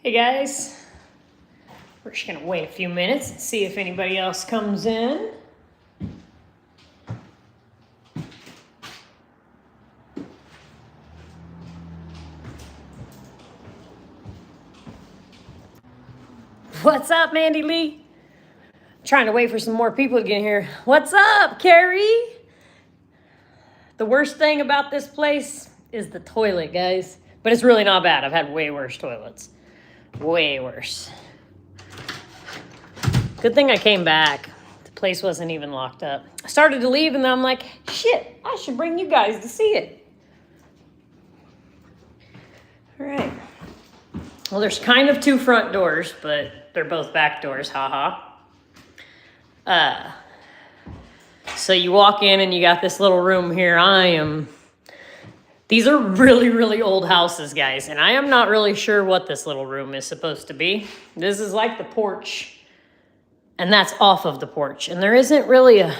Hey guys, we're just gonna wait a few minutes and see if anybody else comes in. What's up, Mandy Lee? Trying to wait for some more people to get here. What's up, Carrie? The worst thing about this place is the toilet, guys. But it's really not bad. I've had way worse toilets. Way worse. Good thing I came back. The place wasn't even locked up. I started to leave and then I'm like, shit, I should bring you guys to see it. All right. Well, there's kind of two front doors, but they're both back doors, haha. So you walk in and you got this little room here. These are really, really old houses, guys, and I am not really sure what this little room is supposed to be. This is like the porch, and that's off of the porch, and there isn't really a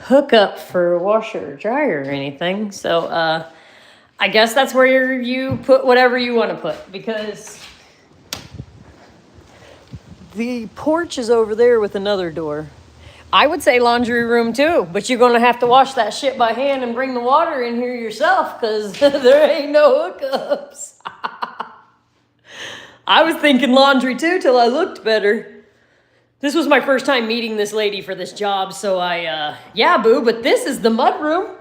hookup for a washer or dryer or anything, so I guess that's where you put whatever you want to put, because the porch is over there with another door. I would say laundry room too, but you're going to have to wash that shit by hand and bring the water in here yourself because there ain't no hookups. I was thinking laundry too till I looked better. This was my first time meeting this lady for this job, so yeah, boo, but this is the mud room.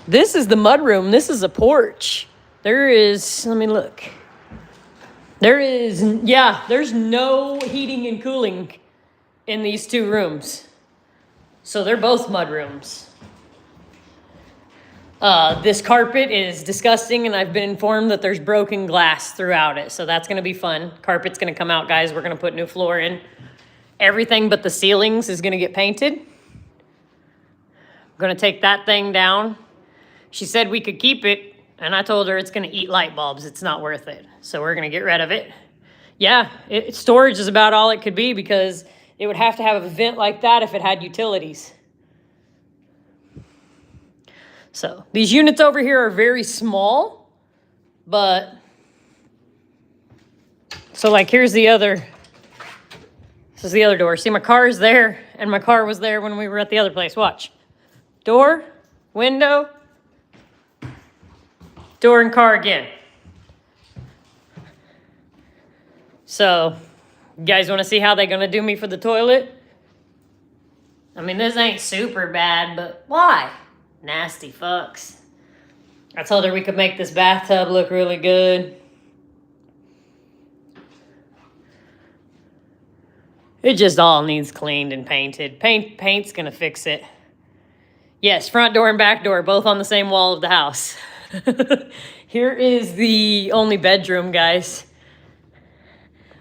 This is the mud room. This is a porch. Let me look. There's no heating and cooling in these two rooms. So they're both mud rooms. This carpet is disgusting, and I've been informed that there's broken glass throughout it. So that's going to be fun. Carpet's going to come out, guys. We're going to put new floor in. Everything but the ceilings is going to get painted. I'm going to take that thing down. She said we could keep it, and I told her it's going to eat light bulbs. It's not worth it. So we're going to get rid of it. Yeah, storage is about all it could be because it would have to have a vent like that if it had utilities. So these units over here are very small, but so like this is the other door. See, my car is there and my car was there when we were at the other place. Watch. Door, window, door and car again. So, you guys want to see how they're going to do me for the toilet? I mean, this ain't super bad, but why? Nasty fucks. I told her we could make this bathtub look really good. It just all needs cleaned and painted. Paint's going to fix it. Yes, front door and back door, both on the same wall of the house. Here is the only bedroom, guys.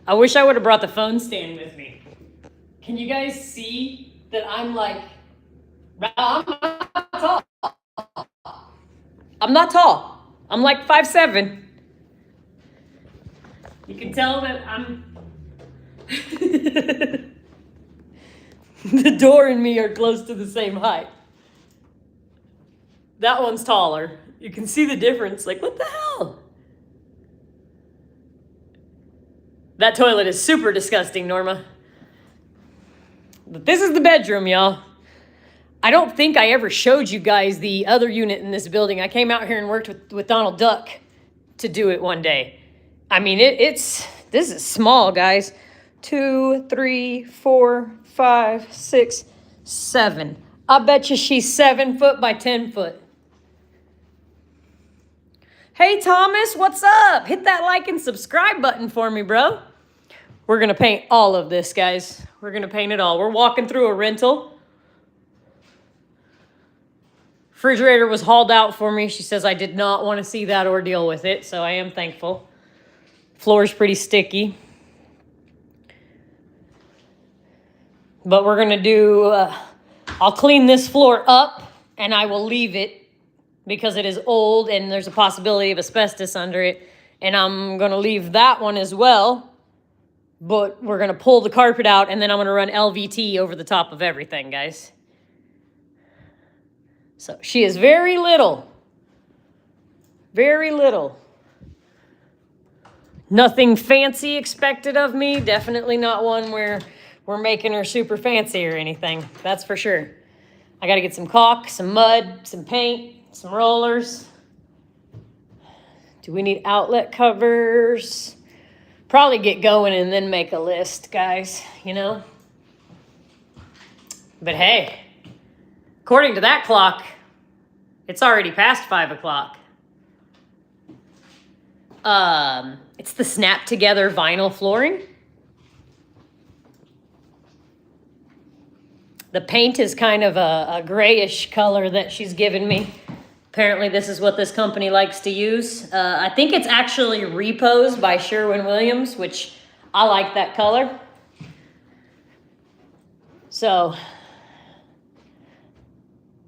I wish I would have brought the phone stand with me. Can you guys see that I'm not tall. I'm not tall. I'm like 5'7". You can tell that I'm... The door and me are close to the same height. That one's taller. You can see the difference. Like, what the hell? That toilet is super disgusting, Norma. But this is the bedroom, y'all. I don't think I ever showed you guys the other unit in this building. I came out here and worked with Donald Duck to do it one day. I mean, this is small, guys. 2, 3, 4, 5, 6, 7. I bet you she's 7 foot by 10 foot. Hey, Thomas, what's up? Hit that like and subscribe button for me, bro. We're going to paint all of this, guys. We're going to paint it all. We're walking through a rental. Refrigerator was hauled out for me. She says I did not want to see that ordeal with it, so I am thankful. Floor's pretty sticky. But we're going to do... I'll clean this floor up, and I will leave it because it is old, and there's a possibility of asbestos under it. And I'm going to leave that one as well. But we're going to pull the carpet out, and then I'm going to run LVT over the top of everything, guys. So she is very little. Very little. Nothing fancy expected of me. Definitely not one where we're making her super fancy or anything. That's for sure. I got to get some caulk, some mud, some paint, some rollers. Do we need outlet covers? Probably get going and then make a list, guys, you know? But hey, according to that clock, it's already past 5 o'clock. It's the Snap Together vinyl flooring. The paint is kind of a grayish color that she's given me. Apparently this is what this company likes to use. I think it's actually Repose by Sherwin-Williams, which I like that color. So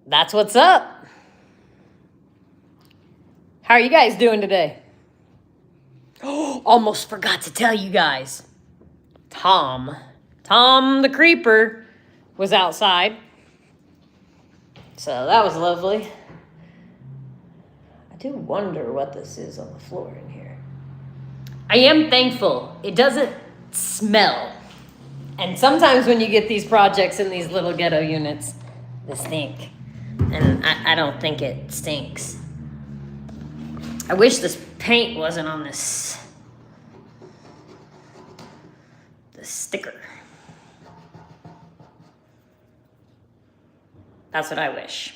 that's what's up. How are you guys doing today? Oh, almost forgot to tell you guys. Tom the creeper was outside. So that was lovely. I do wonder what this is on the floor in here. I am thankful it doesn't smell. And sometimes when you get these projects in these little ghetto units, they stink. And I don't think it stinks. I wish this paint wasn't on this sticker. That's what I wish.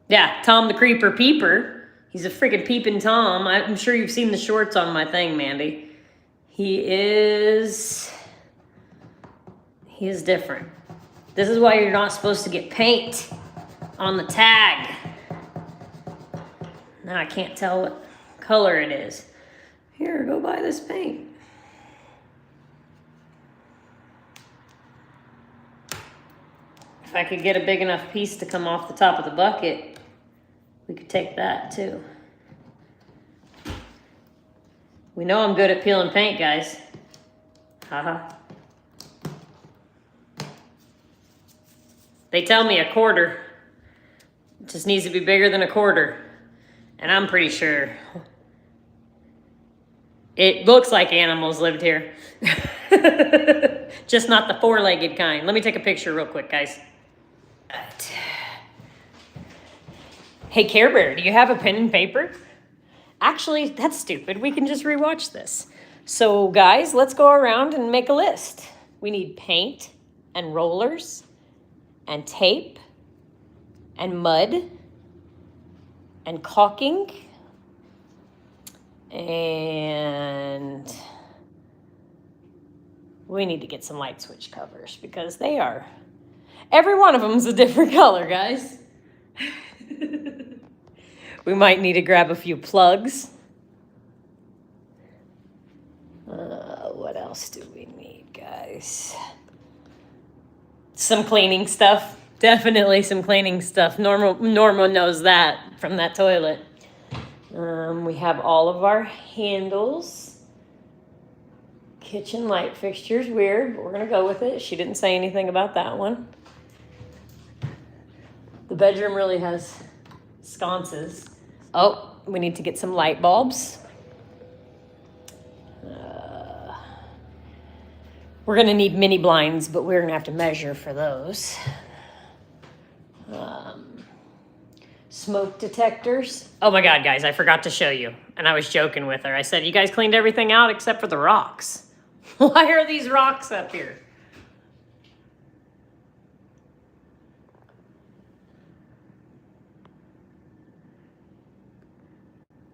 Yeah, Tom the Creeper Peeper. He's a friggin' peeping Tom. I'm sure you've seen the shorts on my thing, Mandy. He is different. This is why you're not supposed to get paint on the tag. Now I can't tell what color it is. Here, go buy this paint. If I could get a big enough piece to come off the top of the bucket, we could take that too. We know I'm good at peeling paint, guys. Haha. They tell me a quarter. It just needs to be bigger than a quarter. And I'm pretty sure it looks like animals lived here. Just not the four-legged kind. Let me take a picture real quick, guys. Right. Hey, Care Bear, do you have a pen and paper? Actually, that's stupid. We can just rewatch this. So, guys, let's go around and make a list. We need paint and rollers and tape and mud and caulking and we need to get some light switch covers because every one of them is a different color, guys. We might need to grab a few plugs. What else do we need, guys? Some cleaning stuff. Definitely some cleaning stuff. Norma knows that from that toilet. We have all of our handles. Kitchen light fixtures, weird, but we're gonna go with it. She didn't say anything about that one. The bedroom really has sconces. Oh, we need to get some light bulbs. We're gonna need mini blinds, but we're gonna have to measure for those. Smoke detectors. Oh my God, guys, I forgot to show you. And I was joking with her. I said, you guys cleaned everything out except for the rocks. Why are these rocks up here?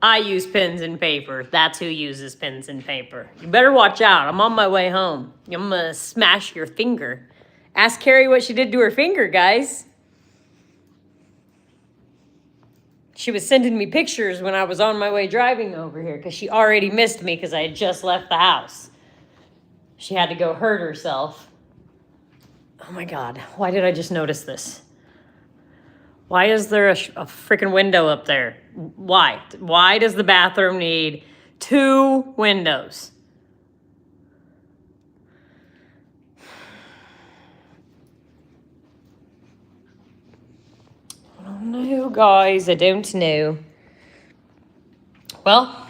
I use pens and paper. That's who uses pens and paper. You better watch out. I'm on my way home. I'm gonna smash your finger. Ask Carrie what she did to her finger, guys. She was sending me pictures when I was on my way driving over here because she already missed me because I had just left the house. She had to go hurt herself. Oh my God, why did I just notice this? Why is there a freaking window up there? Why? Why does the bathroom need 2 windows? I don't know, guys. I don't know. Well,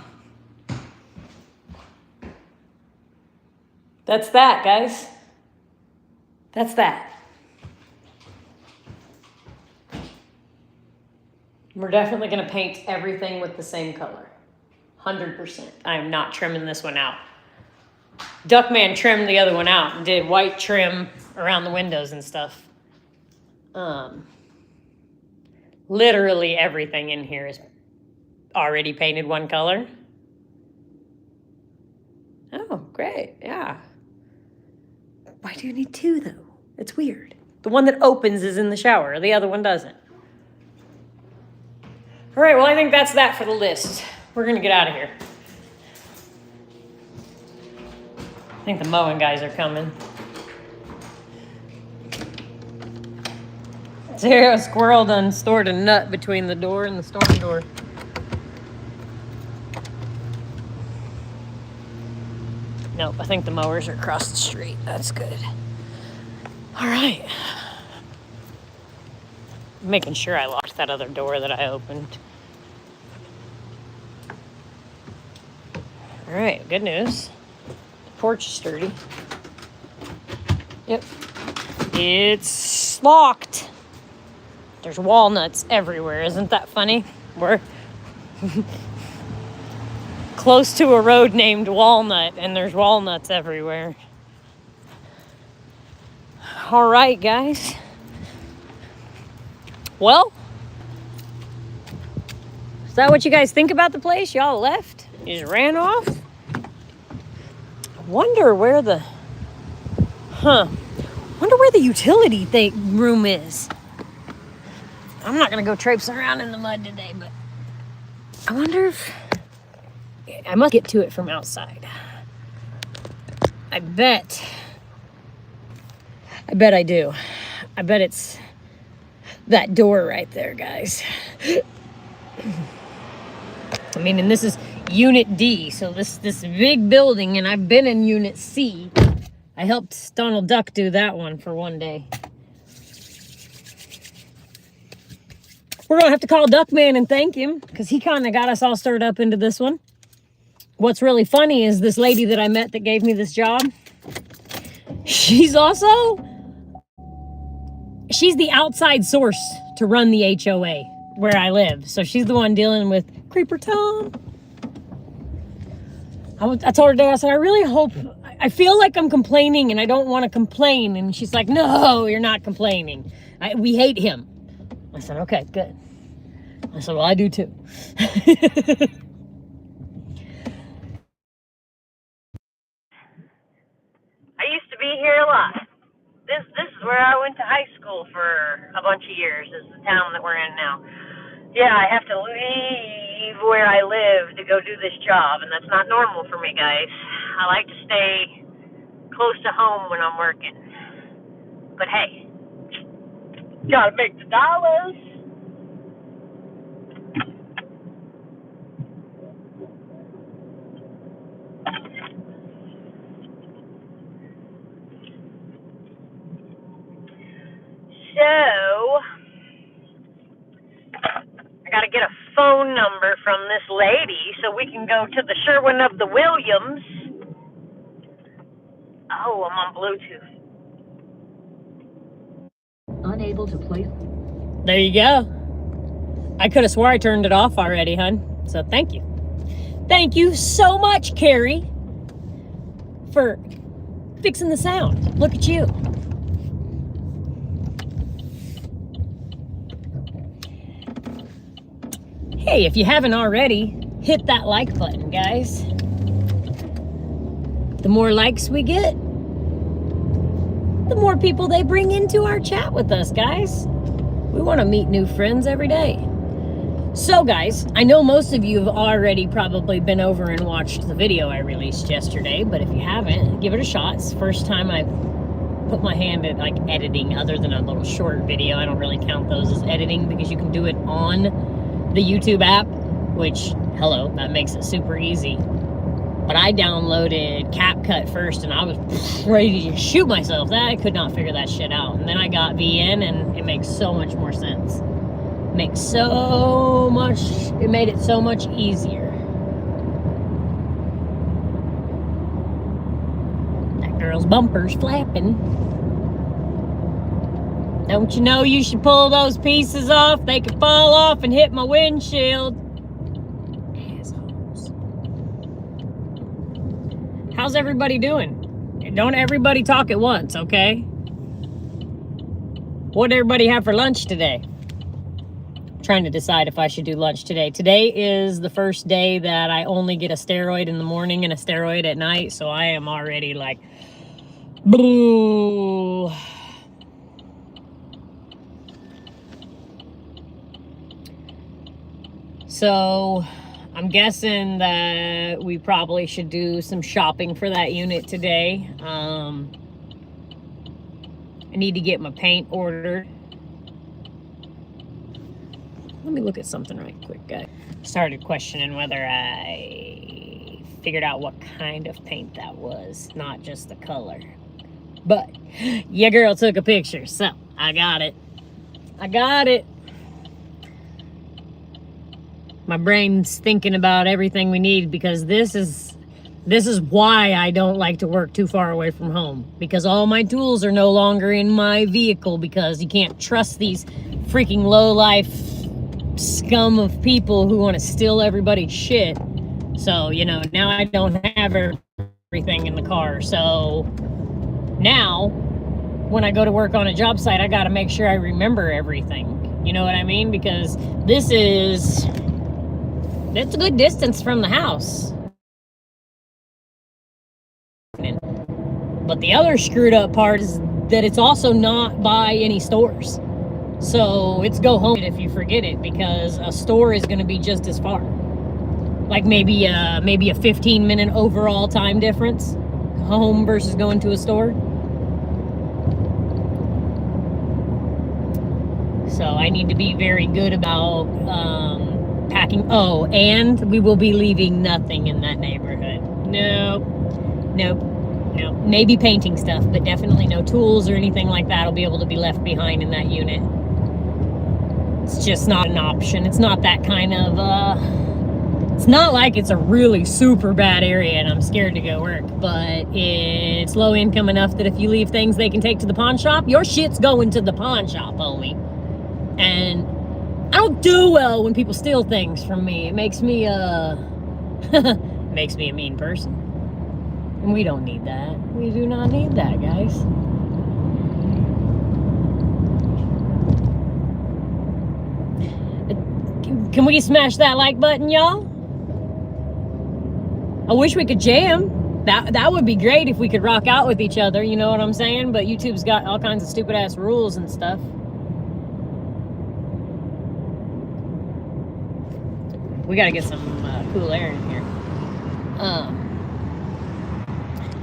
That's that, guys. That's that. We're definitely going to paint everything with the same color. 100%. I am not trimming this one out. Duckman trimmed the other one out and did white trim around the windows and stuff. Literally everything in here is already painted one color. Oh, great. Yeah. Why do you need two, though? It's weird. The one that opens is in the shower. The other one doesn't. All right, well, I think that's that for the list. We're going to get out of here. I think the mowing guys are coming. There, a squirrel done stored a nut between the door and the storm door. Nope, I think the mowers are across the street. That's good. All right. I'm making sure I locked that other door that I opened. All right, good news. The porch is sturdy. Yep. It's locked. There's walnuts everywhere. Isn't that funny? We're close to a road named Walnut, and there's walnuts everywhere. All right, guys. Well, is that what you guys think about the place? Y'all left? You just ran off? I wonder where the... wonder where the utility room is. I'm not going to go traipsing around in the mud today, but I wonder if... I must get to it from outside. I bet I do. I bet it's that door right there, guys. I mean, and this is Unit D, so this big building, and I've been in Unit C. I helped Donald Duck do that one for one day. We're going to have to call Duckman and thank him, because he kind of got us all stirred up into this one. What's really funny is this lady that I met that gave me this job, she's the outside source to run the HOA where I live. So she's the one dealing with Creeper Tom. I told her today, I said, I feel like I'm complaining and I don't want to complain. And she's like, no, you're not complaining. We hate him. I said, okay, good. I said, well, I do too. I used to be here a lot. This is where I went to high school for a bunch of years, is the town that we're in now. Yeah, I have to leave where I live to go do this job, and that's not normal for me, guys. I like to stay close to home when I'm working. But hey, gotta make the dollars. So, I gotta get a phone number from this lady so we can go to the Sherwin of the Williams. Oh, I'm on Bluetooth. Unable to place. There you go. I could have swore I turned it off already, hon. So thank you. Thank you so much, Carrie, for fixing the sound. Look at you. Hey, if you haven't already, hit that like button, guys. The more likes we get, the more people they bring into our chat with us, guys. We want to meet new friends every day. So, guys, I know most of you have already probably been over and watched the video I released yesterday, but if you haven't, give it a shot. It's the first time I've put my hand at like editing other than a little short video. I don't really count those as editing because you can do it on the YouTube app, which, hello, that makes it super easy. But I downloaded CapCut first and I was ready to shoot myself. I could not figure that shit out. And then I got VN and it makes so much more sense. It made it so much easier. That girl's bumper's flapping. Don't you know you should pull those pieces off? They could fall off and hit my windshield. Assholes. How's everybody doing? Don't everybody talk at once, okay? What did everybody have for lunch today? I'm trying to decide if I should do lunch today. Today is the first day that I only get a steroid in the morning and a steroid at night, so I am already like, boo. So I'm guessing that we probably should do some shopping for that unit today. I need to get my paint ordered. Let me look at something right quick, guys. Started questioning whether I figured out what kind of paint that was, not just the color. But your girl took a picture, so I got it. I got it. My brain's thinking about everything we need, because this is why I don't like to work too far away from home, because all my tools are no longer in my vehicle, because you can't trust these freaking low-life scum of people who want to steal everybody's shit. So, you know, now I don't have everything in the car. So now when I go to work on a job site, I got to make sure I remember everything. You know what I mean? Because it's a good distance from the house. But the other screwed up part is that it's also not by any stores. So it's go home if you forget it, because a store is going to be just as far. Like maybe a 15-minute overall time difference, home versus going to a store. So I need to be very good about packing. Oh, and we will be leaving nothing in that neighborhood. Nope. Maybe painting stuff, but definitely no tools or anything like that will be able to be left behind in that unit. It's just not an option. It's not that kind of, it's not like it's a really super bad area and I'm scared to go work, but it's low income enough that if you leave things they can take to the pawn shop, your shit's going to the pawn shop, homie. And I don't do well when people steal things from me. It makes me, makes me a mean person. And we don't need that. We do not need that, guys. Can we smash that like button, y'all? I wish we could jam. That would be great if we could rock out with each other, you know what I'm saying? But YouTube's got all kinds of stupid ass rules and stuff. We gotta get some cool air in here.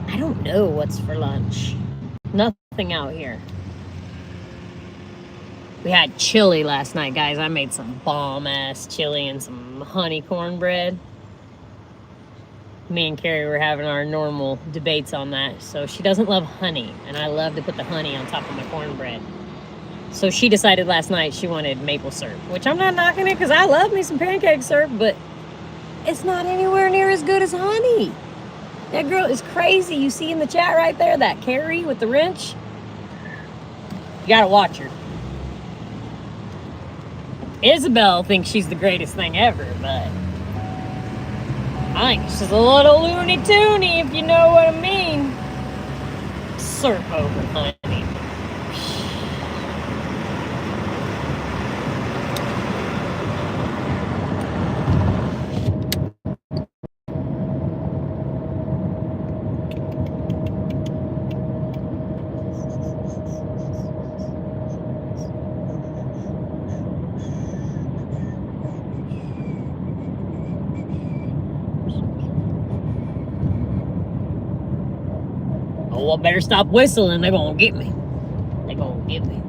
I don't know what's for lunch. Nothing out here. We had chili last night, guys. I made some bomb-ass chili and some honey cornbread. Me and Carrie were having our normal debates on that. So she doesn't love honey, and I love to put the honey on top of my cornbread. So she decided last night she wanted maple syrup, which I'm not knocking it because I love me some pancake syrup, but it's not anywhere near as good as honey. That girl is crazy. You see in the chat right there, that Carrie with the wrench? You gotta watch her. Isabel thinks she's the greatest thing ever, but I think she's a little loony toony, if you know what I mean. Syrup over honey. Oh, I better stop whistling. They're gonna get me. They're gonna get me.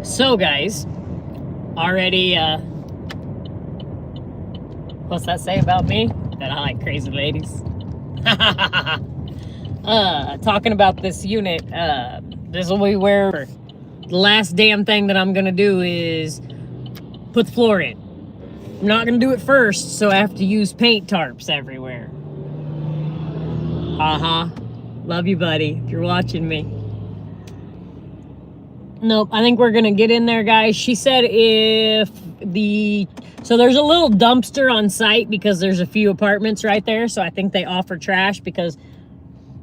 So, guys, already, what's that say about me? That I like crazy ladies? talking about this unit, this will be where the last damn thing that I'm gonna do is put the floor in. I'm not gonna do it first, so I have to use paint tarps everywhere. Love you, buddy, if you're watching me. Nope, I think we're gonna get in there, guys. She said so there's a little dumpster on site because there's a few apartments right there, so I think they offer trash because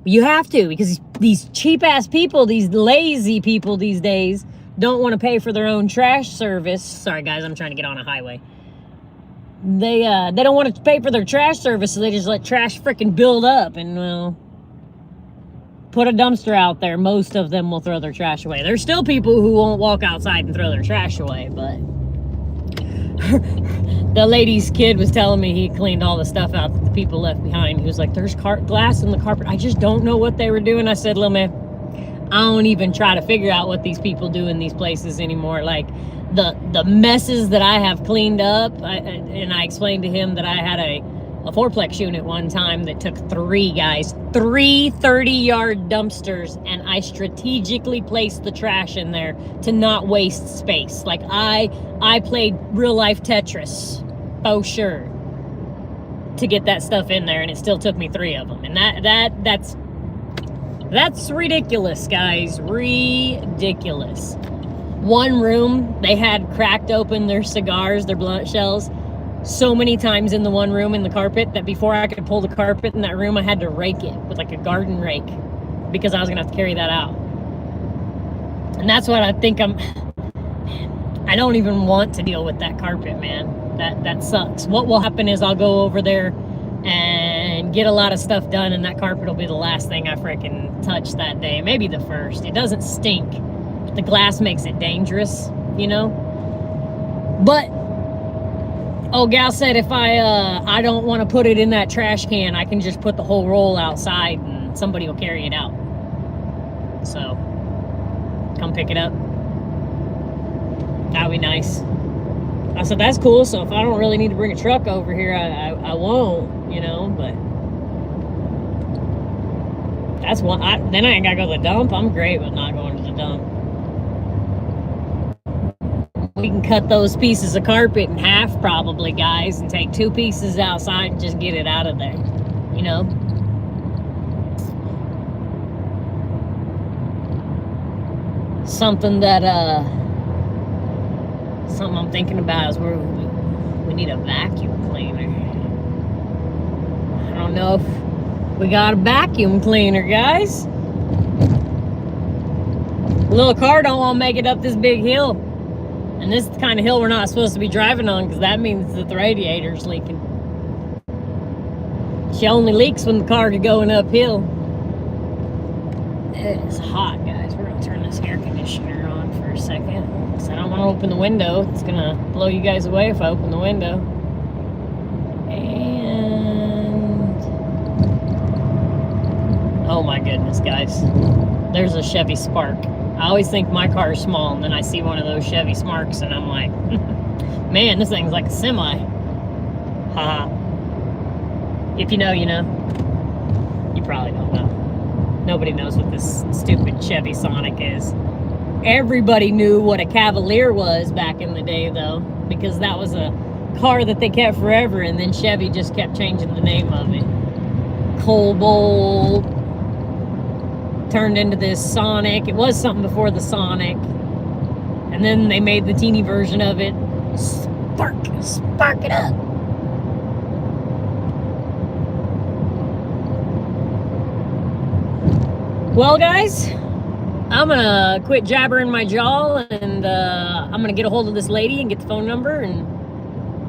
you have to, because these cheap ass people, these lazy people these days don't want to pay for their own trash service. Sorry guys, I'm trying to get on a highway. They don't want to pay for their trash service, so they just let trash freaking build up, and well, put a dumpster out there. Most of them will throw their trash away. There's still people who won't walk outside and throw their trash away, but the lady's kid was telling me he cleaned all the stuff out that the people left behind. He was like, there's glass in the carpet. I just don't know what they were doing. I said, little man, I don't even try to figure out what these people do in these places anymore. Like the messes that I have cleaned up, and I explained to him that I had a fourplex unit one time that took three 30-yard dumpsters, and I strategically placed the trash in there to not waste space. Like I played real life Tetris, for sure, to get that stuff in there, and it still took me 3 of them. And that's ridiculous, guys. Ridiculous. One room, they had cracked open their cigars, their blunt shells, so many times in the one room in the carpet that before I could pull the carpet in that room, I had to rake it with like a garden rake because I was gonna have to carry that out. And that's what I think I don't even want to deal with that carpet, man. That sucks. What will happen is I'll go over there and get a lot of stuff done, and that carpet will be the last thing I freaking touch that day. Maybe the first. It doesn't stink, but the glass makes it dangerous, you know? But oh, gal said if I don't want to put it in that trash can, I can just put the whole roll outside and somebody will carry it out. So, come pick it up. That'd be nice. I said, that's cool, so if I don't really need to bring a truck over here, I won't, you know, but that's one. Then I ain't gotta go to the dump. I'm great with not going to the dump. We can cut those pieces of carpet in half probably, guys, and take 2 pieces outside and just get it out of there, you know? Something I'm thinking about is we need a vacuum cleaner. I don't know if we got a vacuum cleaner, guys. Little car don't want to make it up this big hill. And this is the kind of hill we're not supposed to be driving on, because that means that the radiator's leaking. She only leaks when the cars are going uphill. It is hot, guys. We're going to turn this air conditioner on for a second, because I don't want to open the window. It's going to blow you guys away if I open the window. And oh my goodness, guys. There's a Chevy Spark. I always think my car is small, and then I see one of those Chevy Sparks, and I'm like, man, this thing's like a semi. Haha. If you know, you know. You probably don't know. Nobody knows what this stupid Chevy Sonic is. Everybody knew what a Cavalier was back in the day, though, because that was a car that they kept forever, and then Chevy just kept changing the name of it. Cobalt turned into this Sonic. It was something before the Sonic, and then they made the teeny version of it. Spark it up. Well, guys, I'm gonna quit jabbering my jaw, and I'm gonna get a hold of this lady and get the phone number, and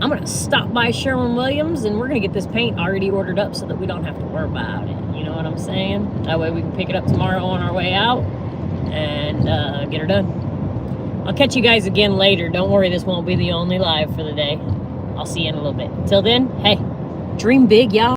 I'm gonna stop by Sherwin-Williams, and we're gonna get this paint already ordered up so that we don't have to worry about it. You know what I'm saying? That way we can pick it up tomorrow on our way out and get her done. I'll catch you guys again later. Don't worry, this won't be the only live for the day. I'll see you in a little bit. Till then, hey, dream big, y'all.